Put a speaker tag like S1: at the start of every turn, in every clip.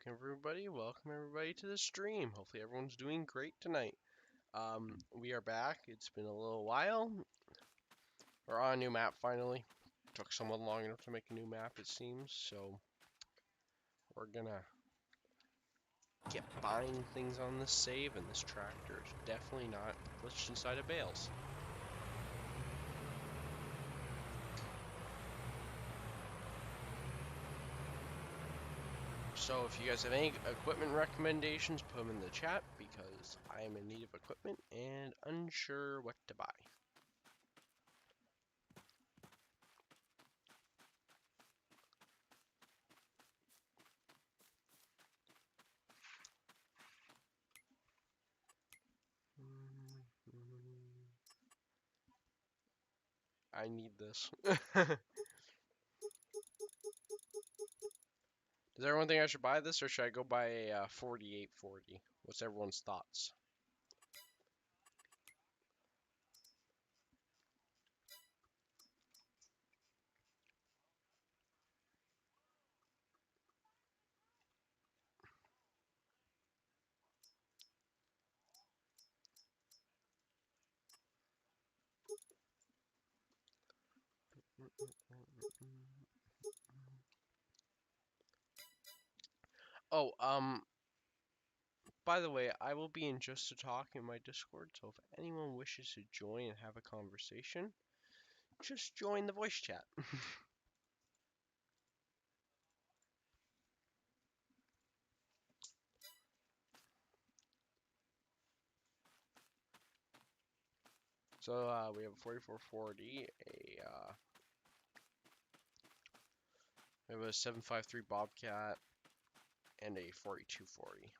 S1: everybody. Welcome everybody to the stream. Hopefully everyone's doing great tonight. We are back. It's been a little while. We're on a new map finally. Took someone long enough to make a new map, it seems. So we're gonna get buying things on this save, and this tractor is definitely not glitched inside of bales. So if you guys have any equipment recommendations, put them in the chat because I am in need of equipment and unsure what to buy. I need this. Does everyone think I should buy this, or should I go buy a 4840? What's everyone's thoughts? Oh, by the way, I will be in Just to Talk in my Discord, so if anyone wishes to join and have a conversation, just join the voice chat. So, we have a 4440, we have a 753 Bobcat, and a 4240.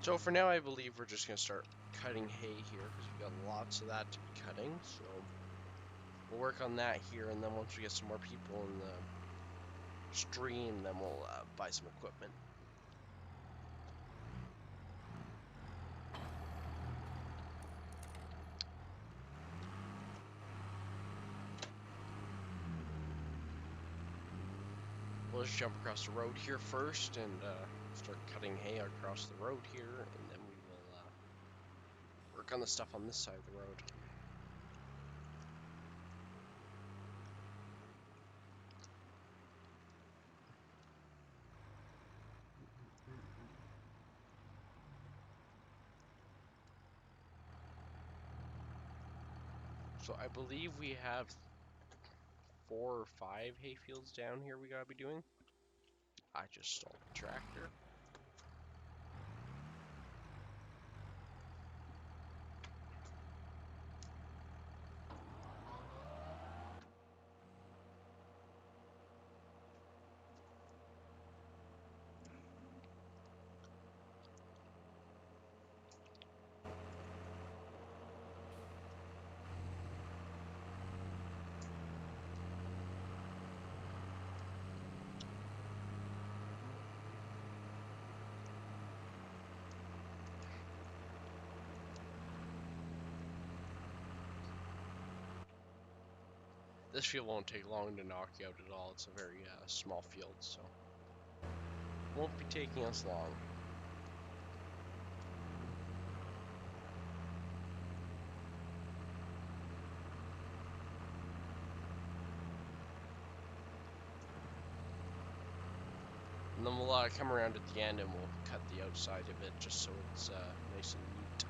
S1: So for now, I believe we're just going to start cutting hay here, because we've got lots of that to be cutting, so we'll work on that here, and then once we get some more people in the stream, then we'll buy some equipment. We'll just jump across the road here first and start cutting hay across the road here, and then we will work on the stuff on this side of the road. So I believe we have 4 or 5 hay fields down here we gotta be doing. I just stole the tractor. This field won't take long to knock out at all. It's a very small field, so won't be taking us long. And then we'll come around at the end and we'll cut the outside of it just so it's nice and neat.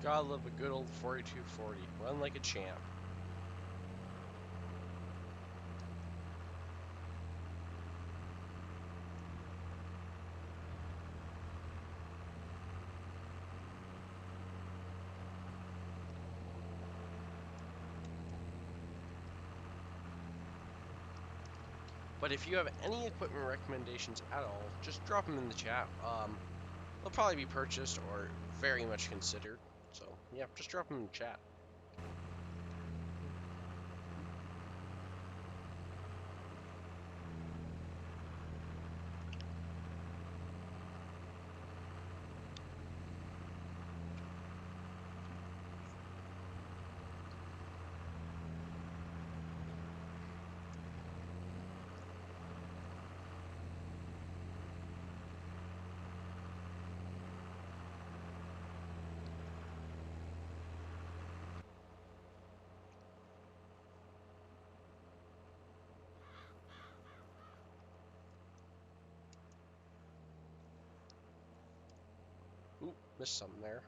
S1: Gotta love a good old 4240. Run like a champ. But if you have any equipment recommendations at all, just drop them in the chat. They'll probably be purchased or very much considered. So, yeah, just drop them in the chat. Ooh, missed something there.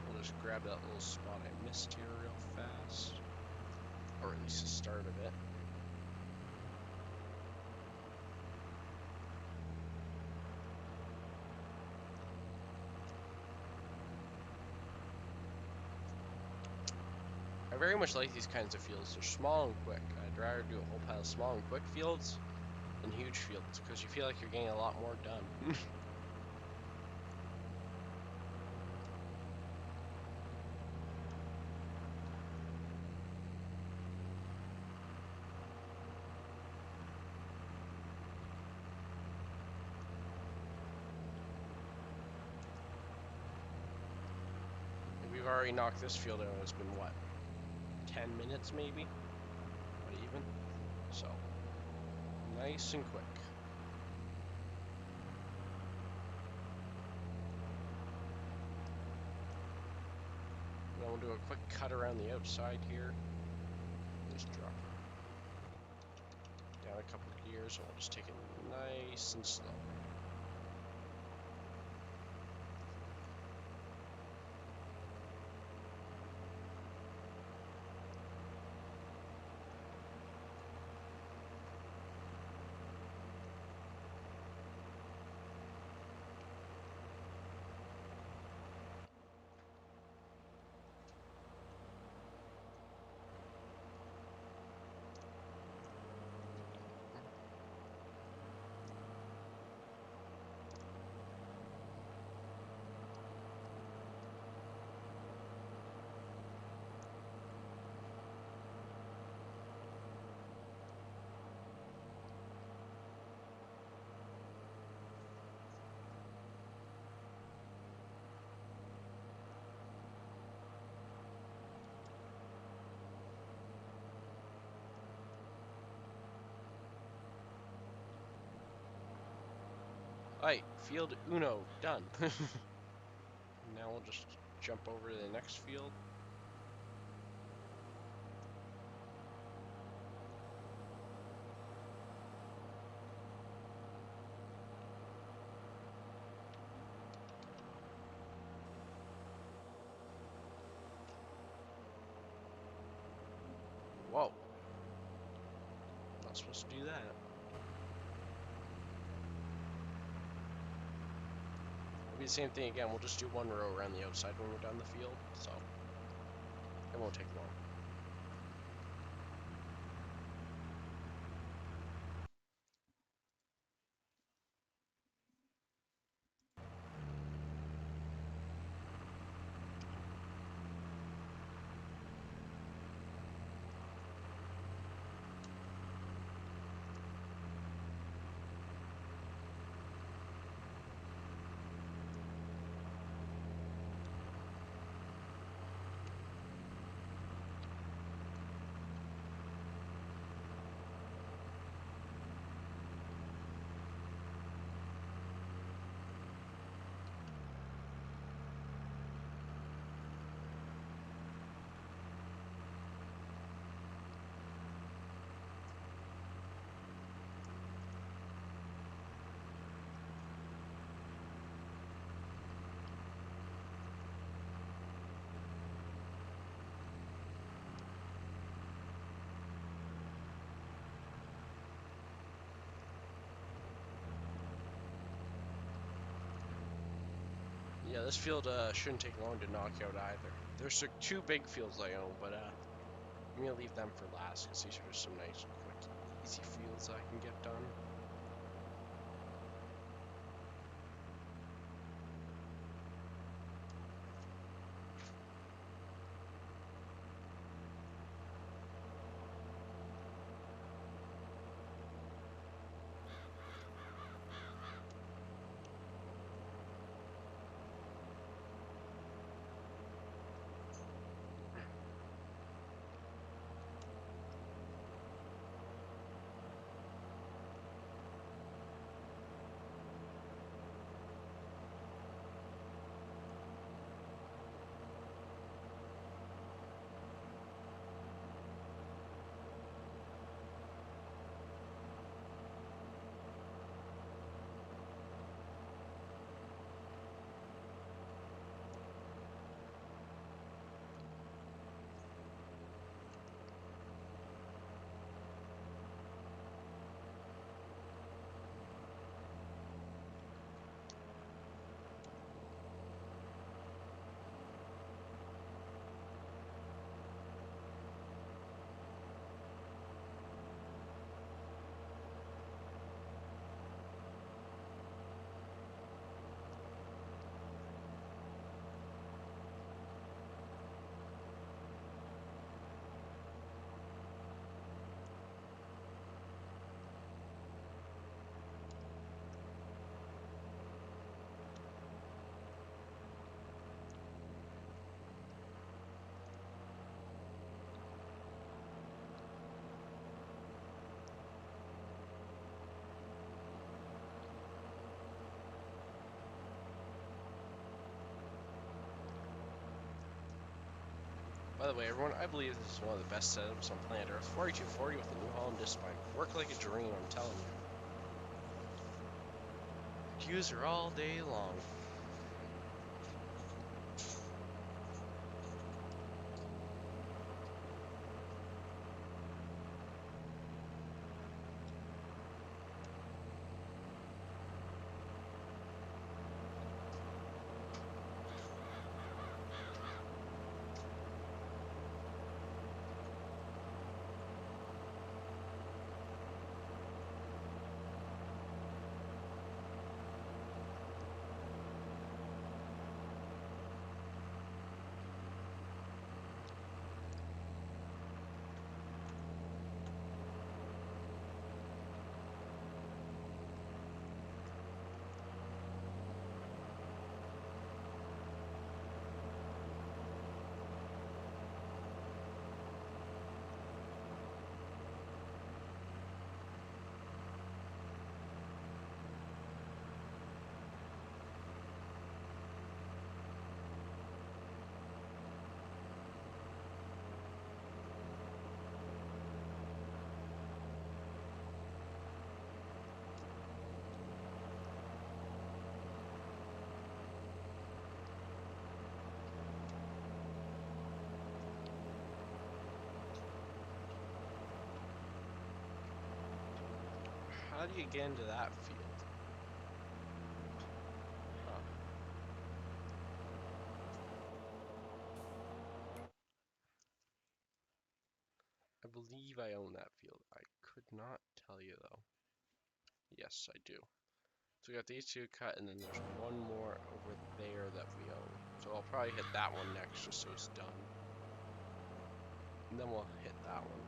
S1: We'll just grab that little spot I missed here real fast. Or at least the start of it. I very much like these kinds of fields. They're small and quick. I'd rather do a whole pile of small and quick fields than huge fields, because you feel like you're getting a lot more done. We've already knocked this field out. It's been, what, 10 minutes maybe? Not even. So, nice and quick. Then we'll do a quick cut around the outside here. Just drop down a couple of gears, and we'll just take it nice and slow. Alright, field uno, done. Now we'll just jump over to the next field. Whoa. Not supposed to do that. It'll be the same thing again. We'll just do one row around the outside when we're done the field, so it won't take long. Yeah, this field shouldn't take long to knock out either. There's two big fields I own, but I'm gonna leave them for last because these are just some nice, quick, easy fields I can get done. By the way, everyone, I believe this is one of the best setups on planet Earth. 4240 with the New Holland disc spine. Work like a dream, I'm telling you. Use her all day long. How do you get into that field? Huh. I believe I own that field. I could not tell you though. Yes, I do. So we got these two cut, and then there's one more over there that we own. So I'll probably hit that one next just so it's done. And then we'll hit that one.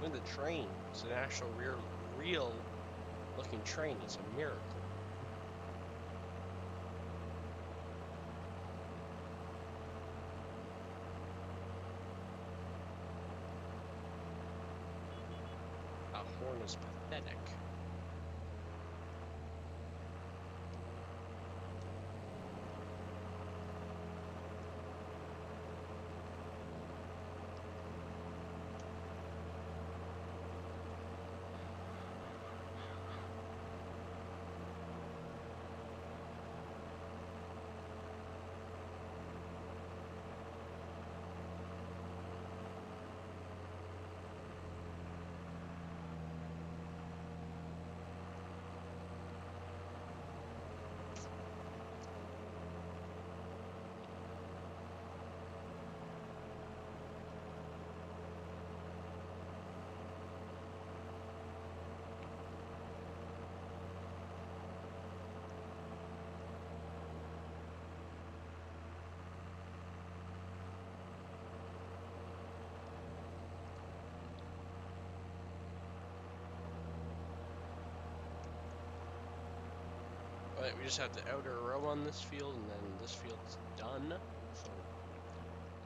S1: Look at the train. It's an actual real looking train. It's a miracle. That horn is pathetic. But we just have the outer row on this field, and then this field's done. So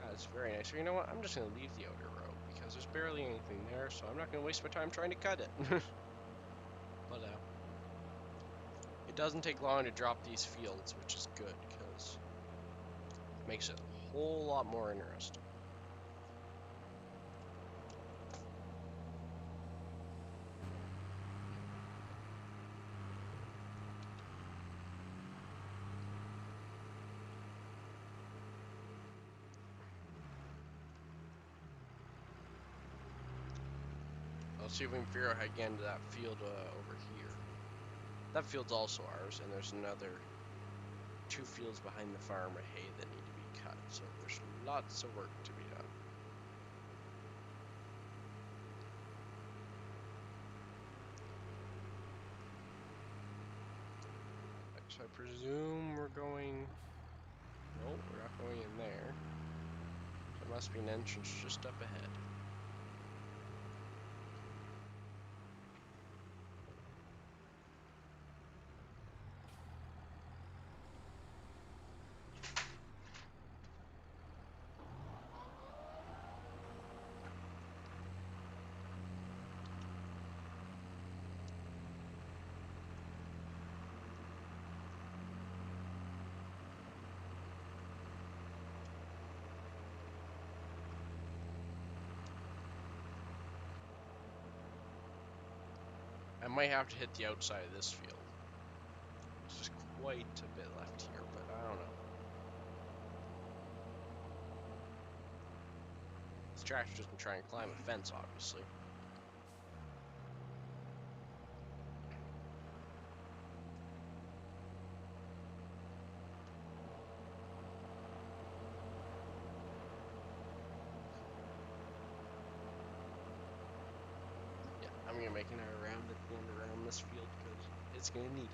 S1: that's very nice. So you know what? I'm just gonna leave the outer row because there's barely anything there, so I'm not gonna waste my time trying to cut it. But it doesn't take long to drop these fields, which is good because it makes it a whole lot more interesting. Let's see if we can figure out how to get into that field over here. That field's also ours, and there's another 2 fields behind the farm of hay that need to be cut, so there's lots of work to be done. So I presume we're going... No, we're not going in there. So there must be an entrance just up ahead. I might have to hit the outside of this field. There's just quite a bit left here, but I don't know. This tractor doesn't try and climb a fence, obviously. Yeah, I'm gonna make an arrow around it and around this field because it's gonna need it.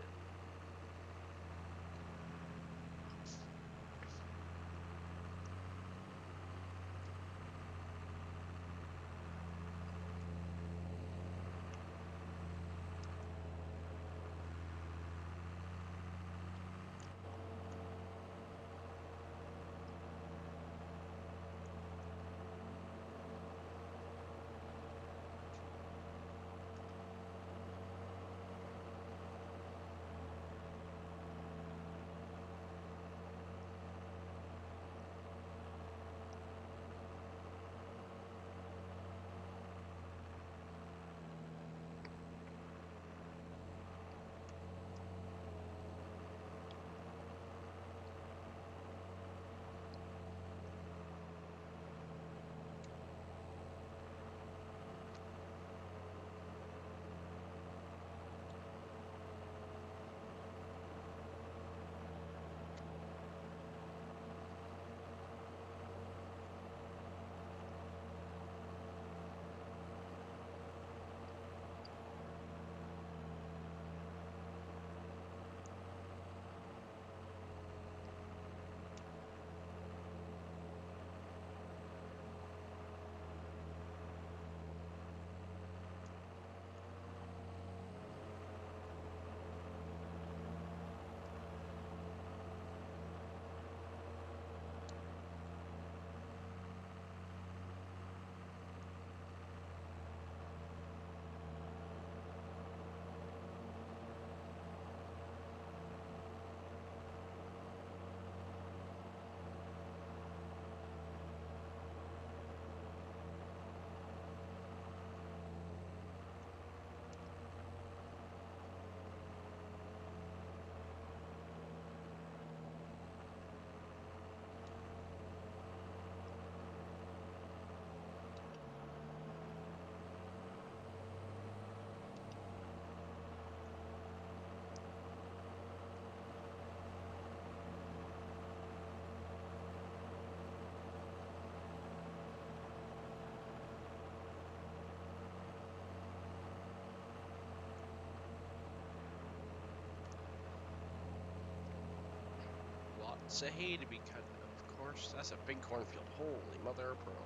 S1: wants the hay to be cut, of course. That's a big cornfield. Holy mother of pearl.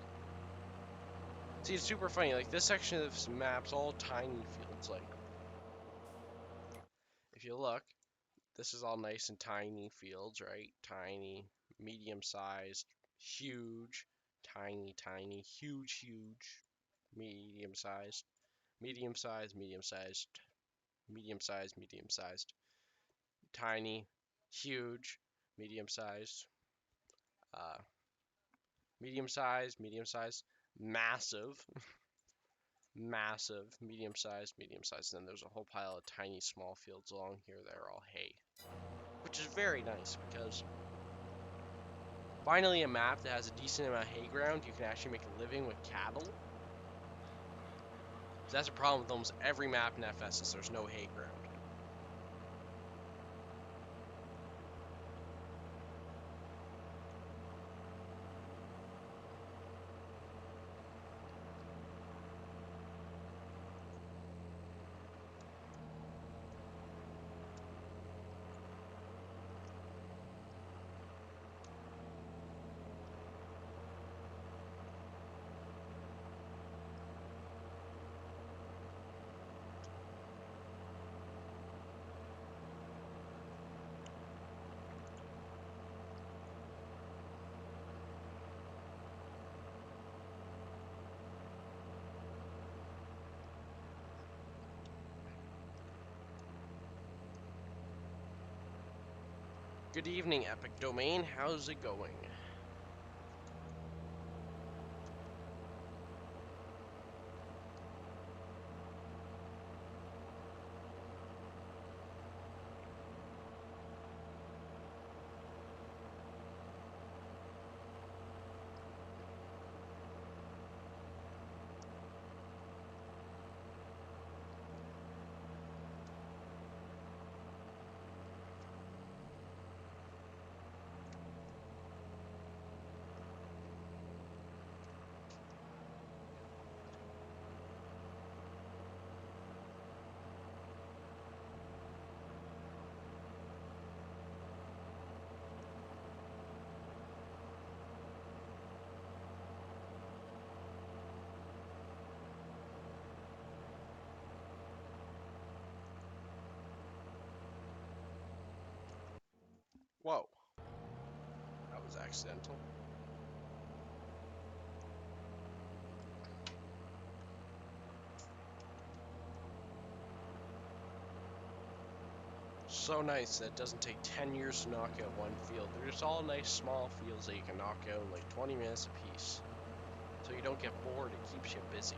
S1: See, it's super funny. Like, this section of this map's all tiny fields. Like, if you look, this is all nice and tiny fields, right? Tiny, medium-sized, huge, tiny, tiny, huge, huge, medium-sized, medium-sized, medium-sized, medium-sized, medium-sized, tiny, huge, medium-sized, uh, medium-sized, medium-sized, massive, massive, medium-sized, medium-sized. And then there's a whole pile of tiny, small fields along here that are all hay, which is very nice because finally a map that has a decent amount of hay ground. You can actually make a living with cattle. So that's a problem with almost every map in FS is there's no hay ground. Good evening, Epic Domain. How's it going? Whoa. That was accidental. So nice that it doesn't take 10 years to knock out one field. They're just all nice small fields that you can knock out in like 20 minutes a piece. So you don't get bored, it keeps you busy.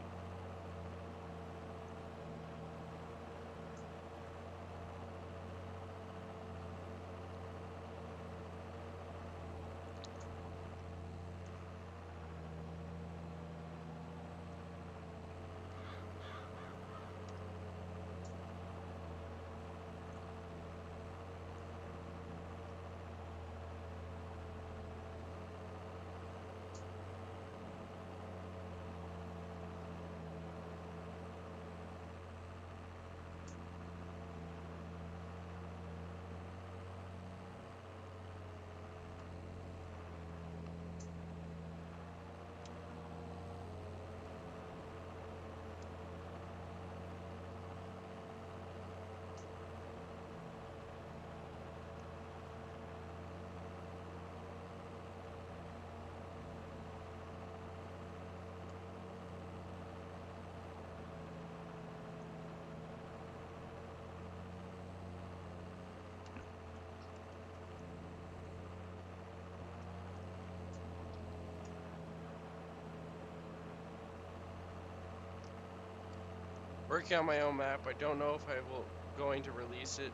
S1: Working on my own map. I don't know if I will going to release it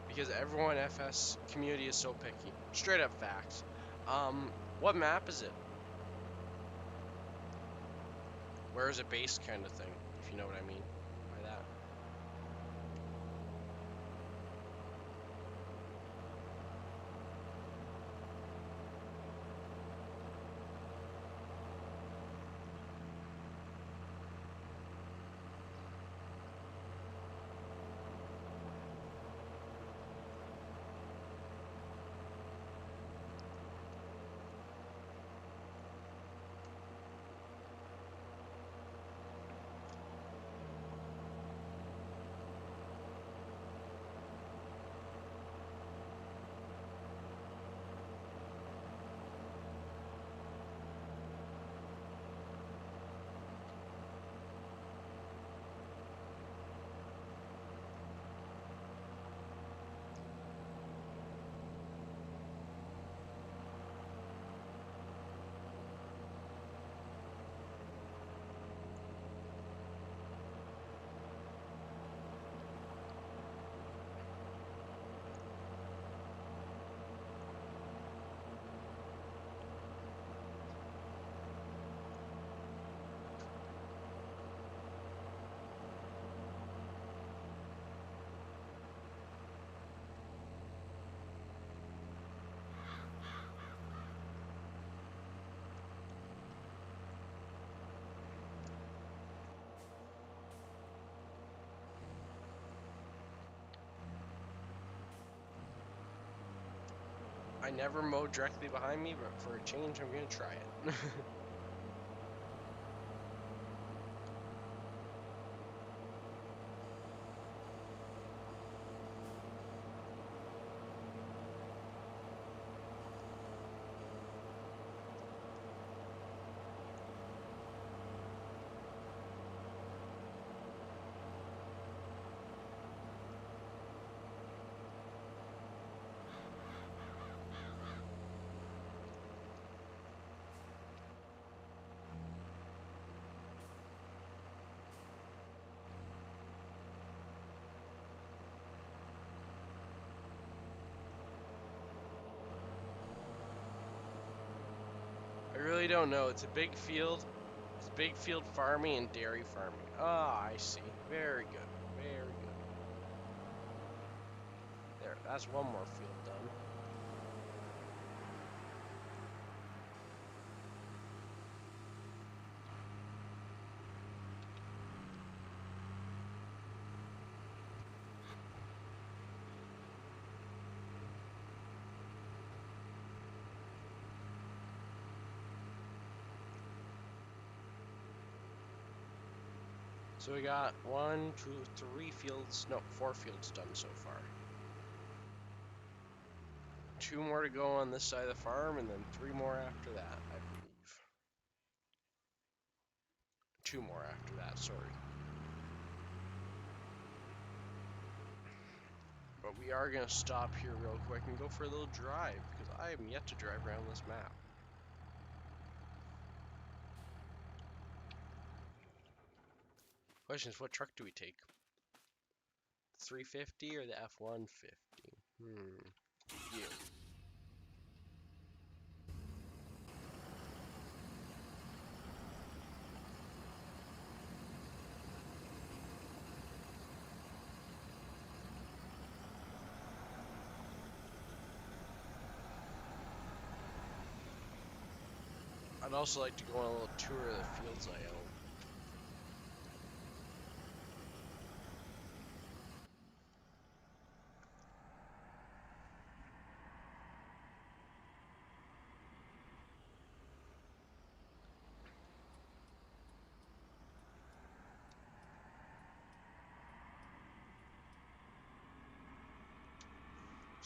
S1: because everyone in FS community is so picky. Straight up facts. What map is it? Where is it based kind of thing, if you know what I mean by that. I never mow directly behind me, but for a change, I'm gonna try it. I really don't know. It's a big field. It's big field farming and dairy farming. Ah, I see. Very good. Very good. There, that's one more field done. So we got 1, 2, 3 fields, no, 4 fields done so far. 2 more to go on this side of the farm, and then 3 more after that, I believe. 2 more after that, sorry. But we are going to stop here real quick and go for a little drive, because I am yet to drive around this map. Question is, what truck do we take? 350 or the F-150? You. I'd also like to go on a little tour of the fields I own.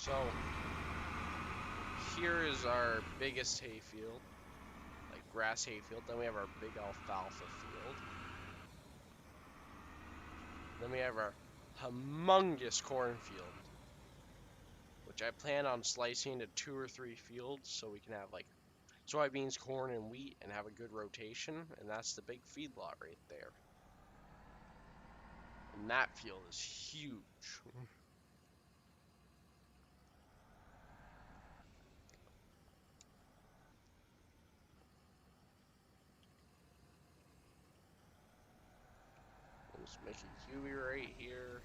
S1: So, here is our biggest hayfield, like grass hayfield. Then we have our big alfalfa field. Then we have our humongous cornfield, which I plan on slicing into 2 or 3 fields so we can have like soybeans, corn, and wheat and have a good rotation. And that's the big feedlot right there. And that field is huge. Let's make a U right here.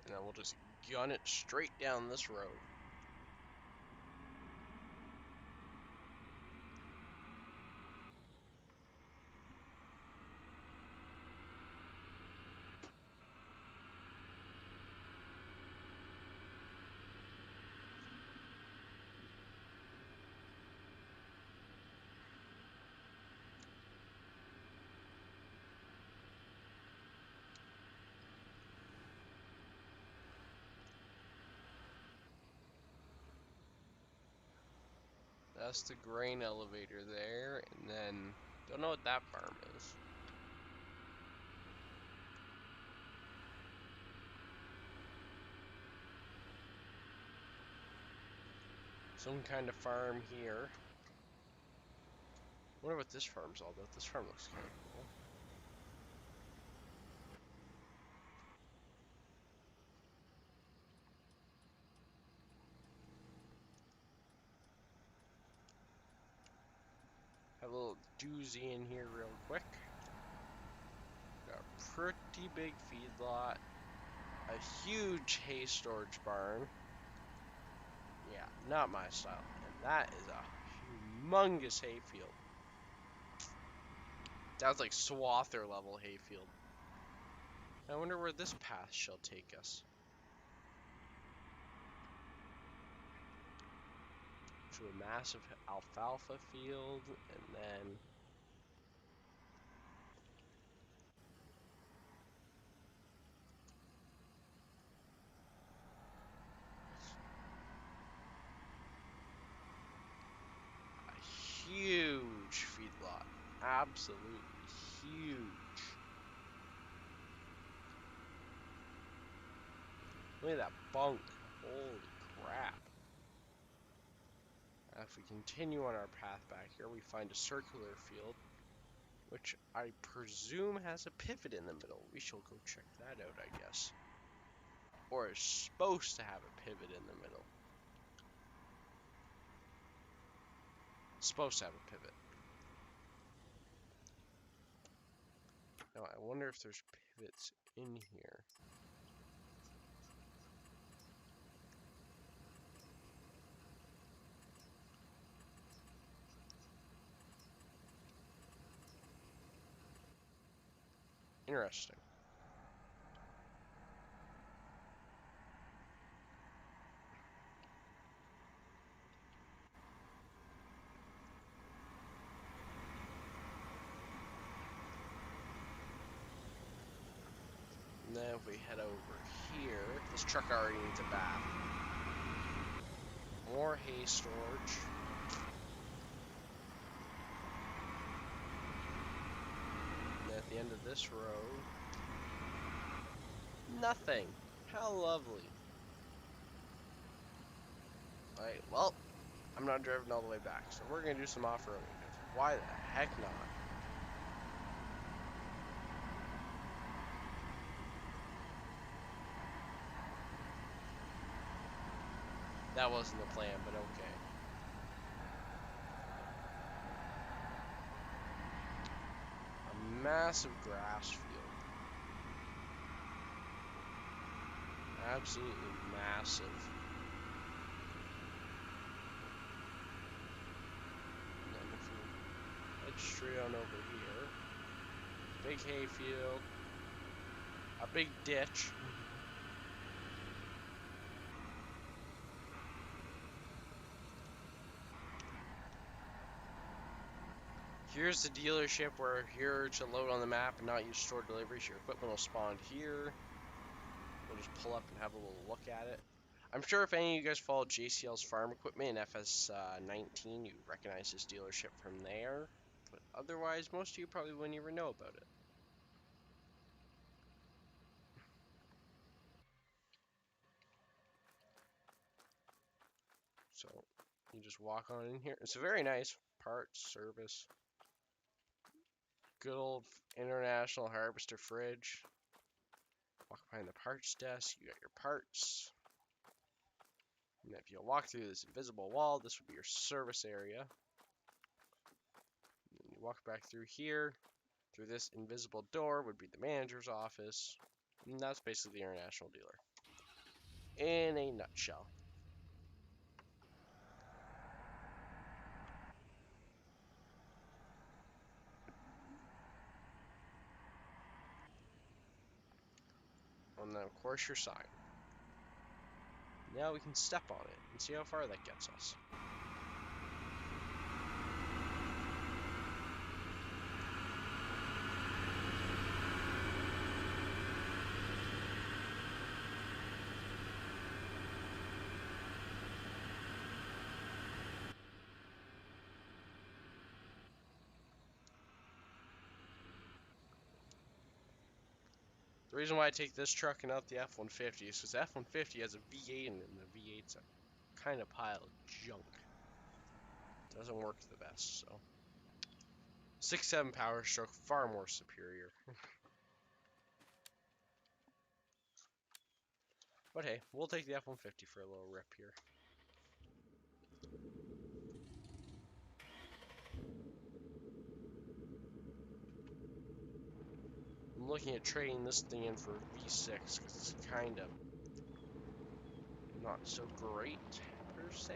S1: And then we'll just gun it straight down this road. That's the grain elevator there, and then don't know what that farm is. Some kind of farm here. I wonder what this farm's all about. This farm looks kind of cool. Have a little doozy in here real quick. Got a pretty big feedlot. A huge hay storage barn. Yeah, not my style. And that is a humongous hayfield. That's like swather level hayfield. I wonder where this path shall take us. to a massive alfalfa field, and then a huge feedlot. Absolutely huge. Look at that bunk. Holy crap. If we continue on our path back here, we find a circular field, which I presume has a pivot in the middle. We shall go check that out, I guess. Or is supposed to have a pivot in the middle. It's supposed to have a pivot. Now, I wonder if there's pivots in here. Interesting. And then if we head over here, this truck already needs a bath. More hay storage. And then at the end of this road, nothing. How lovely. Alright, well, I'm not driving all the way back, so we're going to do some off-roading. Why the heck not? That wasn't the plan, but okay. A massive grass field. Absolutely massive. And then if we head straight on over here, big hay field, a big ditch. Here's the dealership. We're here to load on the map and not use store deliveries. Your equipment will spawn here. We'll just pull up and have a little look at it. I'm sure if any of you guys follow JCL's farm equipment in FS19, you recognize this dealership from there. But otherwise, most of you probably wouldn't even know about it. So, you just walk on in here. It's a very nice parts service. Good old International Harvester fridge. Walk behind the parts desk, you got your parts. And if you walk through this invisible wall, this would be your service area. And you walk back through here, through this invisible door would be the manager's office. And that's basically the international dealer. In a nutshell. And then of course your sign. Now we can step on it and see how far that gets us. The reason why I take this truck and not the F-150 is because the F-150 has a V8 in it, and the V8's a kind of pile of junk. Doesn't work the best, so. 6.7 power stroke, far more superior. But hey, we'll take the F-150 for a little rip here. I'm looking at trading this thing in for a V6 because it's kind of not so great, per se.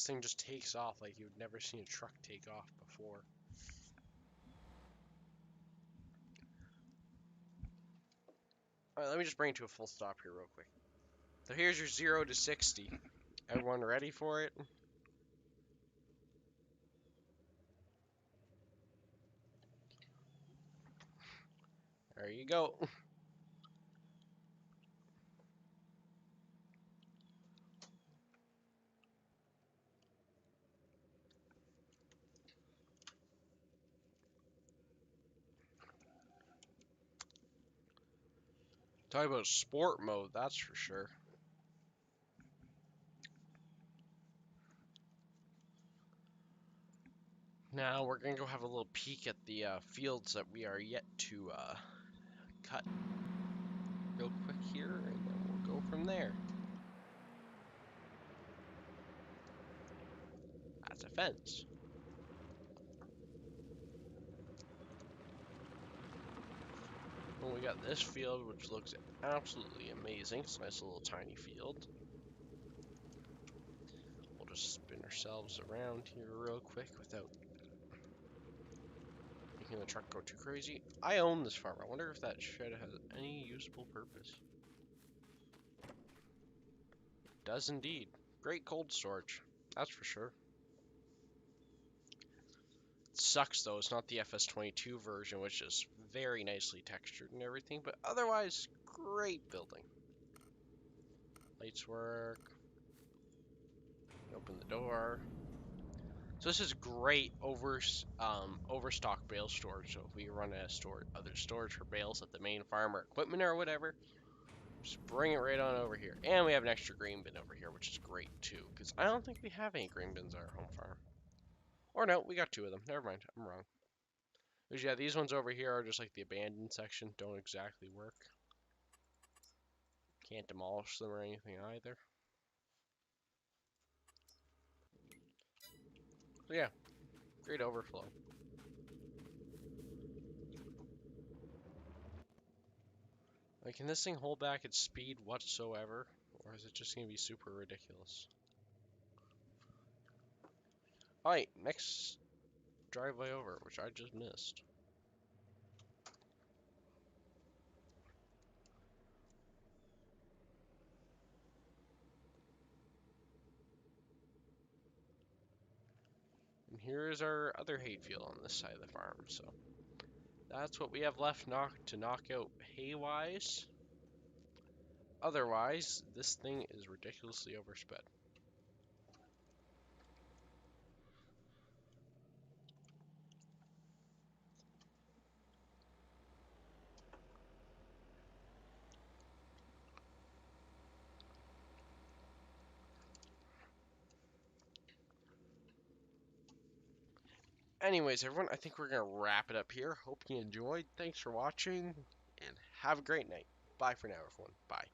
S1: This thing just takes off like you've never seen a truck take off before. Alright, let me just bring it to a full stop here real quick. So here's your 0 to 60. Everyone ready for it? There you go. Talk about sport mode, that's for sure. Now we're gonna go have a little peek at the fields that we are yet to cut real quick here, and then we'll go from there. That's a fence. Well, we got this field, which looks absolutely amazing. It's a nice little tiny field. We'll just spin ourselves around here real quick without making the truck go too crazy. I own this farm. I wonder if that shed has any usable purpose. It does indeed. Great cold storage. That's for sure. It sucks though, it's not the FS22 version, which is very nicely textured and everything, but otherwise, great building. Lights work. Open the door. So this is great overstock bale storage. So if we run out of other storage for bales at the main farm or equipment or whatever, just bring it right on over here. And we have an extra grain bin over here, which is great too, because I don't think we have any grain bins at our home farm. Or no, we got 2 of them. Never mind, I'm wrong. Because yeah, these ones over here are just like the abandoned section, don't exactly work. Can't demolish them or anything either. So yeah, great overflow. Like, can this thing hold back its speed whatsoever? Or is it just going to be super ridiculous? Alright, next driveway over, which I just missed. And here is our other hayfield on this side of the farm, so that's what we have left to knock out hay-wise. Otherwise, this thing is ridiculously oversped. Anyways, everyone, I think we're going to wrap it up here. Hope you enjoyed. Thanks for watching, and have a great night. Bye for now, everyone. Bye.